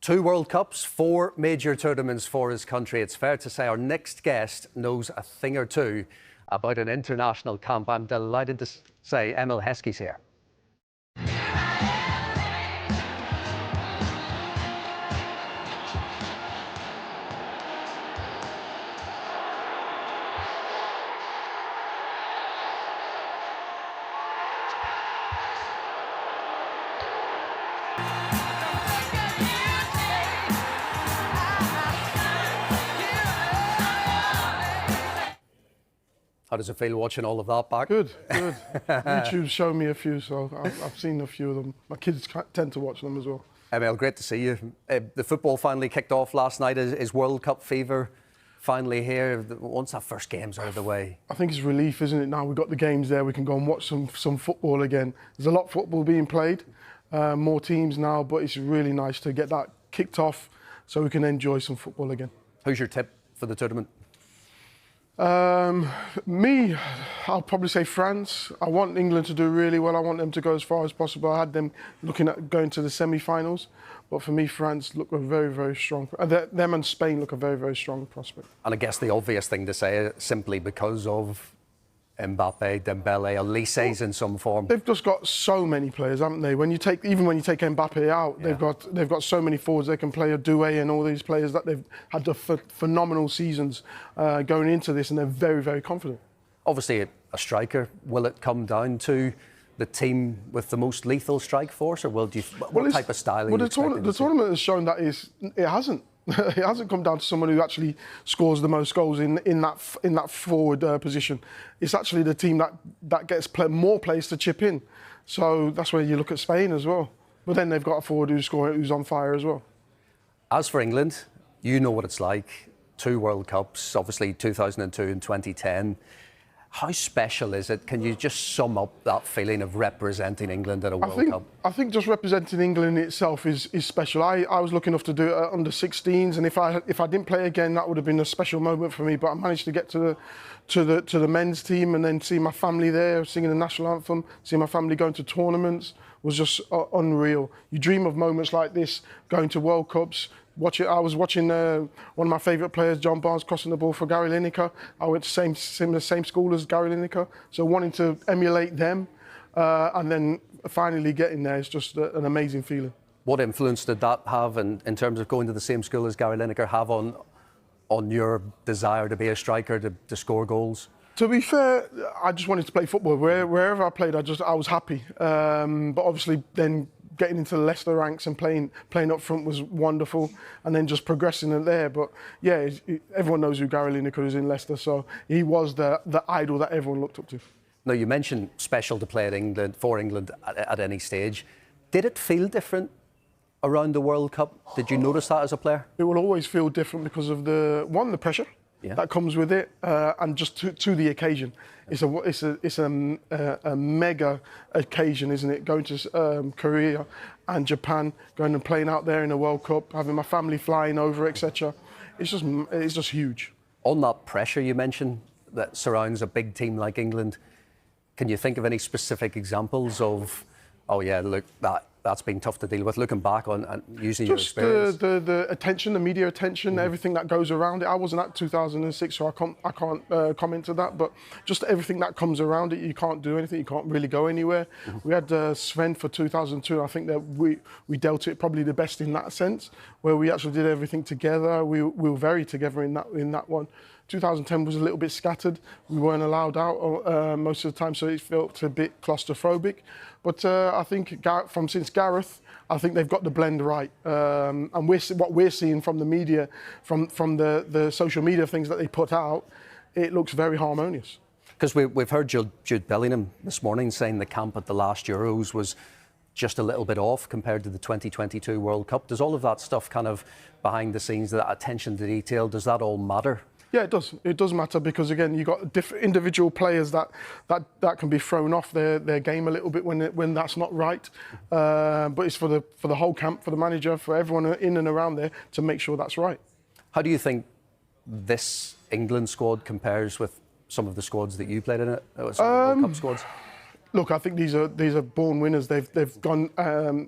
2 World Cups, 4 major tournaments for his country. It's fair to say our next guest knows a thing or two about an international camp. I'm delighted to say Emil Heskey's here. How does it feel watching all of that back? Good, good. YouTube's shown me a few, so I've seen a few of them. My kids tend to watch them as well. Emil, great to see you. The football finally kicked off last night. Is World Cup fever finally here? Once that first game's out of the way. I think it's relief, isn't it? Now we've got the games there, we can go and watch some football again. There's a lot of football being played, more teams now, but it's really nice to get that kicked off so we can enjoy some football again. Who's your tip for the tournament? I'll probably say France. I want England to do really well. I want them to go as far as possible. I had them looking at going to the semi-finals, but for me, France look a very, very strong. Them and Spain look a very, very strong prospect. And I guess the obvious thing to say, simply because of Mbappe, Dembele, Olise's in some form. They've just got so many players, haven't they? Even when you take Mbappe out, Yeah. they've got so many forwards. They can play a Doué and all these players that they've had the phenomenal seasons going into this, and they're very, very confident. Obviously, a striker. Will it come down to the team with the most lethal strike force, or what type of styling? Well, the tournament has shown that it hasn't. It hasn't come down to someone who actually scores the most goals in that forward position. It's actually the team that gets more players to chip in. So that's where you look at Spain as well. But then they've got a forward who's on fire as well. As for England, you know what it's like. 2 World Cups, obviously 2002 and 2010. How special is it? Can you just sum up that feeling of representing England at a World Cup? I think just representing England in itself is special. I was lucky enough to do it at under 16s, and if I didn't play again, that would have been a special moment for me. But I managed to get to the men's team and then see my family there singing the national anthem, see my family going to tournaments was just unreal. You dream of moments like this, going to World Cups. I was watching one of my favourite players, John Barnes, crossing the ball for Gary Lineker. I went to the same school as Gary Lineker, so wanting to emulate them and then finally getting there is just an amazing feeling. What influence did that have in terms of going to the same school as Gary Lineker have on your desire to be a striker, to score goals? To be fair, I just wanted to play football. Wherever I played, I was happy. But obviously then getting into the Leicester ranks and playing up front was wonderful, and then just progressing in there. But yeah, everyone knows who Gary Lineker is in Leicester, so he was the idol that everyone looked up to. Now, you mentioned special to play for England at any stage. Did it feel different around the World Cup? Did you notice that as a player? It will always feel different because of the pressure that comes with it, and just to the occasion. It's a mega occasion, isn't it? Going to Korea and Japan, going and playing out there in the World Cup, having my family flying over, etc. It's just huge. On that pressure you mentioned that surrounds a big team like England, can you think of any specific examples of, oh yeah, look, that's been tough to deal with, looking back on and using your experience? Just the attention, the media attention, everything that goes around it. I wasn't at 2006, so I can't comment to that, but just everything that comes around it, you can't do anything, you can't really go anywhere. We had Sven for 2002, I think that we dealt it probably the best in that sense, where we actually did everything together. We were very together in that one. 2010 was a little bit scattered. We weren't allowed out most of the time, so it felt a bit claustrophobic. But I think since Gareth, I think they've got the blend right. And what we're seeing from the media, from the social media things that they put out, it looks very harmonious. Because we've heard Jude Bellingham this morning saying the camp at the last Euros was just a little bit off compared to the 2022 World Cup. Does all of that stuff kind of behind the scenes, that attention to detail, does that all matter? Yeah, it does. It does matter because, again, you've got different individual players that can be thrown off their game a little bit when that's not right. But it's for the whole camp, for the manager, for everyone in and around there to make sure that's right. How do you think this England squad compares with some of the squads that you played in it? Some of the World Cup squads? Look, I think these are born winners. They've gone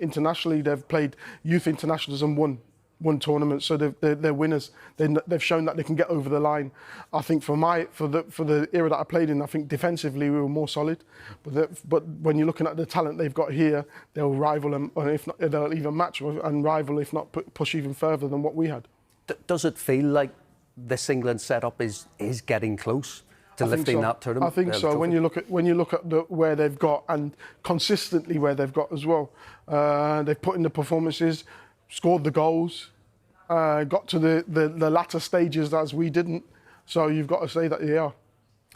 internationally. They've played youth internationals and won. won tournaments, so they're winners. They've shown that they can get over the line. I think for the era that I played in, I think defensively we were more solid. But when you're looking at the talent they've got here, they'll rival them, or if not, they'll even match and rival, if not push even further than what we had. Does it feel like this England setup is getting close to lifting that tournament? I think so. When you look at where they've got, and consistently where they've got as well, they've put in the performances, scored the goals, got to the latter stages as we didn't. So you've got to say that they are.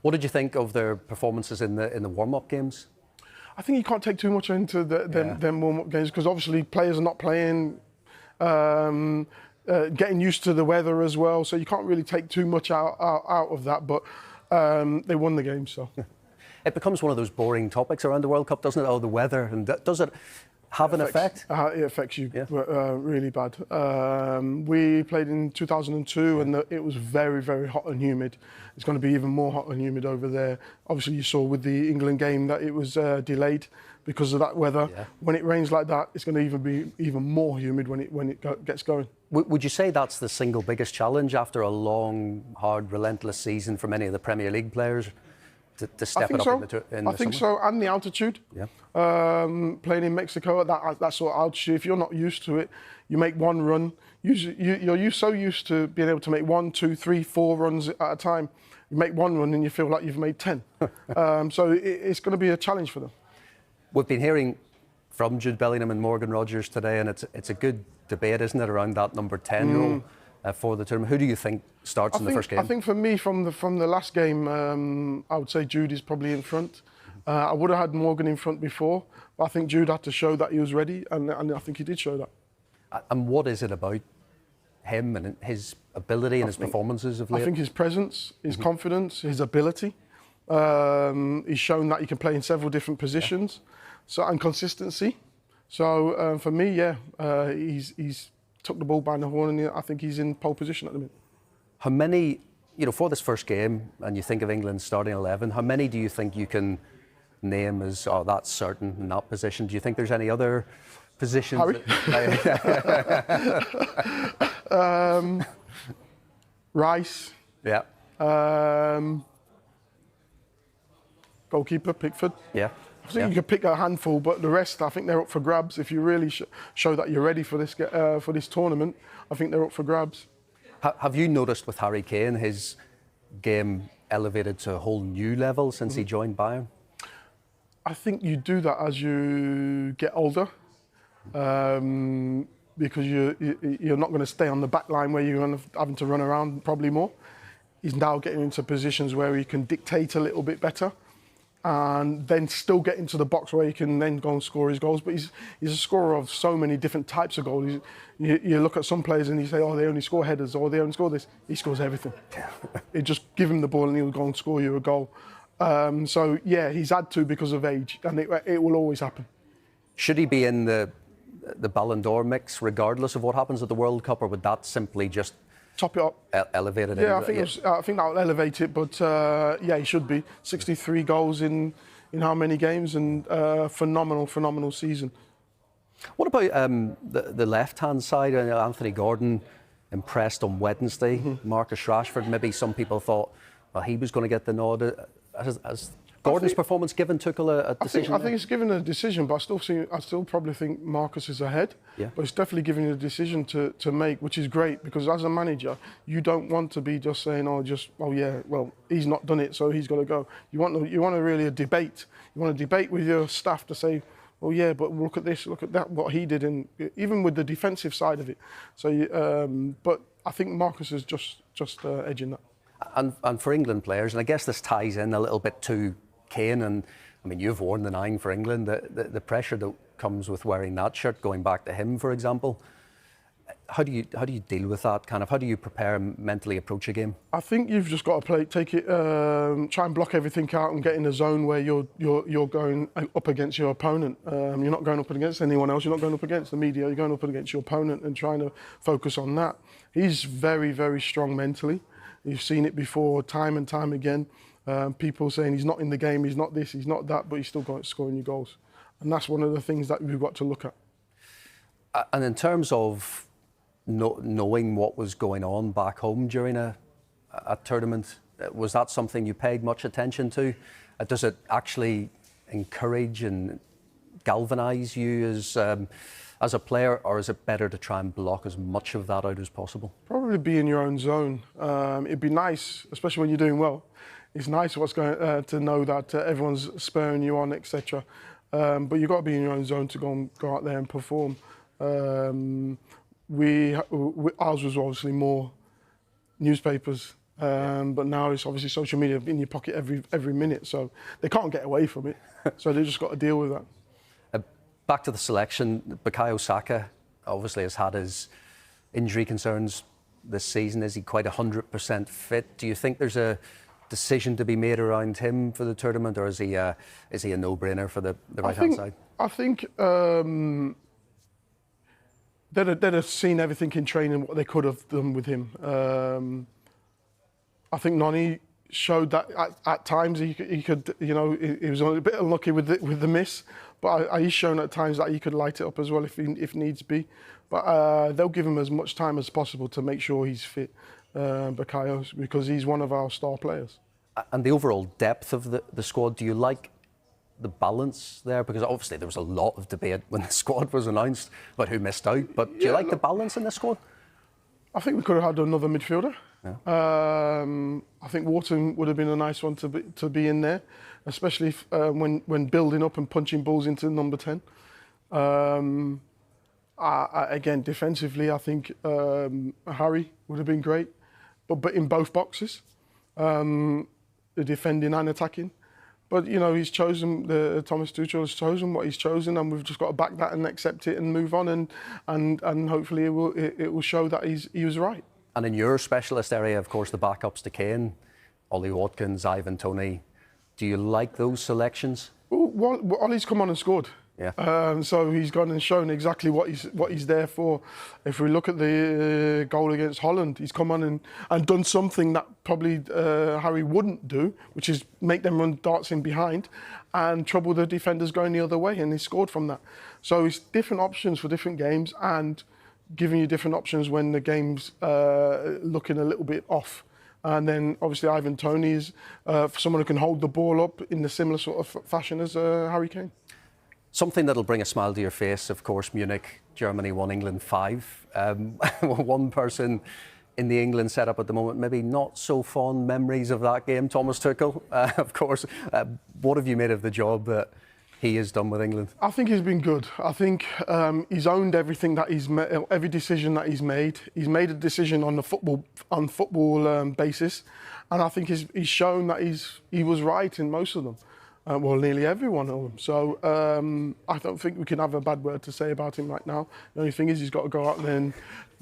What did you think of their performances in the warm-up games? I think you can't take too much into them warm-up games, because obviously players are not playing. Getting used to the weather as well, so you can't really take too much out of that. But they won the game, so. It becomes one of those boring topics around the World Cup, doesn't it? Oh, the weather, and does it have an effect? It affects you really bad. We played in 2002, and it was very, very hot and humid. It's going to be even more hot and humid over there. Obviously, you saw with the England game that it was delayed because of that weather. Yeah. When it rains like that, it's going to be even more humid when it gets going. Would you say that's the single biggest challenge after a long, hard, relentless season for many of the Premier League players? To step it up in the summer? I think so, and the altitude. Yeah. Playing in Mexico at that sort of altitude, if you're not used to it, you make one run. You're so used to being able to make 1, 2, 3, 4 runs at a time. You make one run and you feel like you've made 10. So it's going to be a challenge for them. We've been hearing from Jude Bellingham and Morgan Rogers today, and it's a good debate, isn't it, around that number 10 role for the tournament. Who do you think starts in the first game? I think for me, from the last game, I would say Jude is probably in front. I would have had Morgan in front before, but I think Jude had to show that he was ready, and I think he did show that. And what is it about him and his ability and his performances of late? I think his presence, his confidence, his ability. He's shown that he can play in several different positions, and consistency. So for me, he's took the ball by the horn, and I think he's in pole position at the minute. How many, for this first game, and you think of England's starting 11, how many do you think you can name as, that's certain in that position? Do you think there's any other positions? Rice. Yeah. Goalkeeper, Pickford. Yeah. I think you could pick a handful, but the rest, I think they're up for grabs. If you really show that you're ready for this tournament, I think they're up for grabs. Have you noticed with Harry Kane his game elevated to a whole new level since he joined Bayern? I think you do that as you get older, because you're not going to stay on the back line where you're having to run around probably more. He's now getting into positions where he can dictate a little bit better, and then still get into the box where he can then go and score his goals. But he's a scorer of so many different types of goals. You look at some players and you say, they only score headers, or they only score this. He scores everything. You just give him the ball and he'll go and score you a goal. So yeah, he's had to because of age, and it will always happen. Should he be in the Ballon d'Or mix regardless of what happens at the World Cup, or would that simply just top it up, elevate it? Yeah, I think that'll elevate it. But he should be. 63 goals in how many games, and phenomenal season. What about the left-hand side? Anthony Gordon impressed on Wednesday. Marcus Rashford, maybe some people thought he was going to get the nod. Has Gordon's performance given Tuchel a decision? I think it's given a decision, but I still probably think Marcus is ahead. Yeah. But it's definitely giving you a decision to make, which is great, because as a manager, you don't want to be just saying, he's not done it, so he's got to go. You want really a debate. You want to debate with your staff to say, but look at this, look at that, what he did, and even with the defensive side of it. So, but I think Marcus is just edging that. And for England players, and I guess this ties in a little bit to Kane, and I mean, you've worn the 9 for England. The pressure that comes with wearing that shirt, going back to him, for example. How do you deal with that? How do you prepare and mentally approach a game? I think you've just got to take it, try and block everything out and get in a zone where you're going up against your opponent. You're not going up against anyone else. You're not going up against the media. You're going up against your opponent and trying to focus on that. He's very, very strong mentally. You've seen it before, time and time again. People saying he's not in the game, he's not this, he's not that, but he's still scoring you goals. And that's one of the things that we've got to look at. And in terms of knowing what was going on back home during a tournament? Was that something you paid much attention to? Does it actually encourage and galvanise you as a player, or is it better to try and block as much of that out as possible? Probably be in your own zone. It'd be nice, especially when you're doing well. It's nice to know that everyone's spurring you on, etc. But you've got to be in your own zone to go out there and perform. Ours was obviously more newspapers, but now it's obviously social media in your pocket every minute, so they can't get away from it. So they just got to deal with that. Back to the selection, Bukayo Saka obviously has had his injury concerns this season. Is he quite 100% fit? Do you think there's a decision to be made around him for the tournament, or is he a no-brainer for the right-hand side? I think they'd have seen everything in training what they could have done with him. I think Noni showed that at times he could, you know, he was a bit unlucky with the miss, but he's shown at times that he could light it up as well if needs be. But they'll give him as much time as possible to make sure he's fit, Bukayo, because he's one of our star players. And the overall depth of the squad, do you like the balance there? Because obviously there was a lot of debate when the squad was announced about who missed out, but do you like the balance in the squad? I think we could have had another midfielder. Yeah. I think Wharton would have been a nice one to be in there, especially if, when building up and punching balls into number 10. Again, defensively, I think Harry would have been great, but in both boxes, defending and attacking. But you know, he's chosen. Thomas Tuchel has chosen what he's chosen, and we've just got to back that and accept it and move on, and hopefully it will show that he was right. And in your specialist area, of course, the backups to Kane, Ollie Watkins, Ivan Toney. Do you like those selections? Well, Ollie's come on and scored. Yeah. So he's gone and shown exactly what he's there for. If we look at the goal against Holland, he's come on and done something that probably Harry wouldn't do, which is make them run darts in behind and trouble the defenders going the other way, and he scored from that. So it's different options for different games and giving you different options when the game's looking a little bit off. And then obviously Ivan Toney is someone who can hold the ball up in the similar sort of fashion as Harry Kane. Something that'll bring a smile to your face, of course, Munich, Germany 1, England 5. One person in the England setup at the moment, maybe not so fond memories of that game, Thomas Tuchel, of course. What have you made of the job that he has done with England? I think he's been good. I think he's owned everything that he's made, every decision that he's made. He's made a decision on the football basis, and I think he's shown that he was right in most of them. Well, nearly every one of them. So I don't think we can have a bad word to say about him right now. The only thing is he's got to go out there and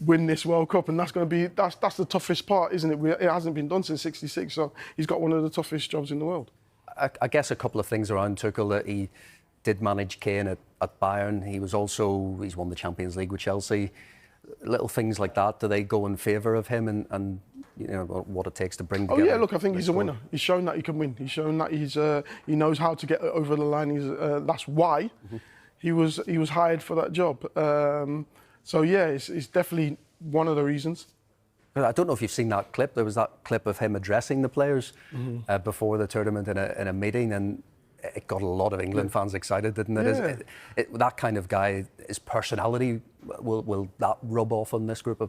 win this World Cup, and that's the toughest part, isn't it? It hasn't been done since '66, so he's got one of the toughest jobs in the world. I guess a couple of things around Tuchel, that he did manage Kane at Bayern. He's won the Champions League with Chelsea. Little things like that, do they go in favour of him and you know what it takes to bring together? Oh yeah, look, I think he's a winner. He's shown that he can win. He's shown that he knows how to get over the line. That's why he was hired for that job. So yeah, it's definitely one of the reasons. I don't know if you've seen that clip. There was that clip of him addressing the players before the tournament in a meeting, and it got a lot of England fans excited, didn't it? Yeah. That kind of guy, his personality, will that rub off on this group of